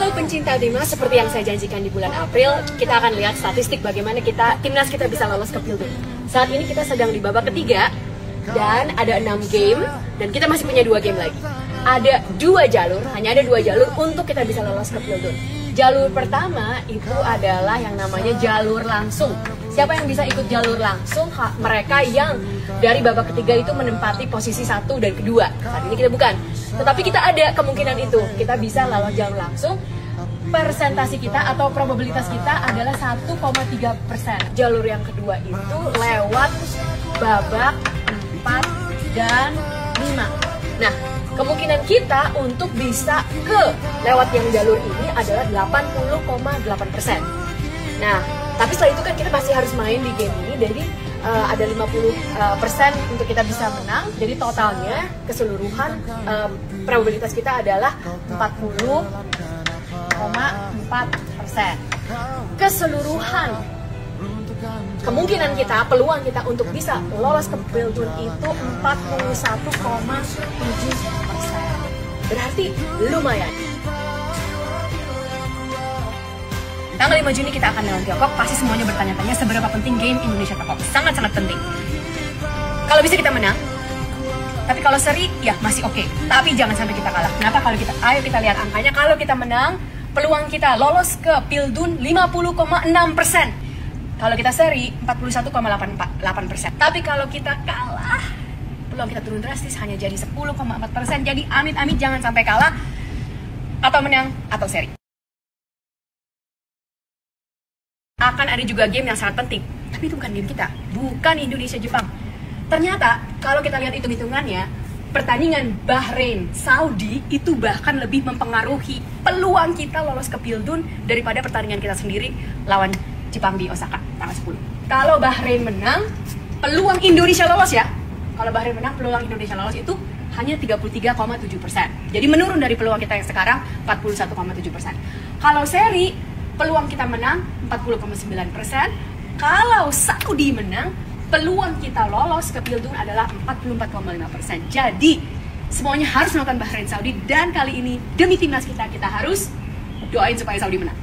Halo pencinta timnas, seperti yang saya janjikan di bulan April, kita akan lihat statistik bagaimana timnas kita bisa lolos ke Pilgrim. Saat ini kita sedang di babak ketiga dan ada 6 game dan kita masih punya 2 game lagi. Ada 2 jalur, hanya ada 2 jalur untuk kita bisa lolos ke Pilgrim. Jalur pertama itu adalah yang namanya jalur langsung. Siapa yang bisa ikut jalur langsung? Mereka yang dari babak ketiga itu menempati posisi 1 dan kedua. Saat ini kita bukan. Tetapi kita ada kemungkinan itu. Kita bisa lolos jalur langsung. Persentasi kita atau probabilitas kita adalah 1,3%. Jalur yang kedua itu lewat babak 4 dan 5. Nah, kemungkinan kita untuk bisa lewat yang jalur ini adalah 80,8%. Nah, tapi setelah itu kan kita masih harus main di game ini, jadi ada 50% untuk kita bisa menang. Jadi totalnya keseluruhan probabilitas kita adalah 40,4%. Keseluruhan kemungkinan kita, peluang kita untuk bisa lolos ke Pilgrim itu 41,7%. Berarti lumayan. Tanggal 5 Juni kita akan melawan Tiongkok. Pasti semuanya bertanya-tanya seberapa penting game Indonesia-Tiongkok. Sangat-sangat penting. Kalau bisa kita menang, tapi kalau seri ya masih oke. Tapi jangan sampai kita kalah. Kenapa? Ayo kita lihat angkanya. Kalau kita menang, peluang kita lolos ke Pilgrim 50,6%. Kalau kita seri 41,8%. Tapi kalau kita kalah, peluang kita turun drastis hanya jadi 10,4%. Jadi amit-amit jangan sampai kalah atau menang atau seri. Akan ada juga game yang sangat penting, tapi itu bukan game kita, bukan Indonesia-Jepang. Ternyata kalau kita lihat hitung-hitungannya, pertandingan Bahrain Saudi itu bahkan lebih mempengaruhi peluang kita lolos ke Pilgrim daripada pertandingan kita sendiri lawan Jepang di Osaka tanggal 10. Kalau Bahrain menang, peluang Indonesia lolos ya. Kalau Bahrain menang, peluang Indonesia lolos itu hanya 33,7%. Jadi menurun dari peluang kita yang sekarang 41,7%. Kalau seri, peluang kita menang 40,9%. Kalau Saudi menang, peluang kita lolos ke Pilgrim adalah 44,5%. Jadi semuanya harus melakukan Bahrain Saudi, dan kali ini demi timnas kita harus doain supaya Saudi menang.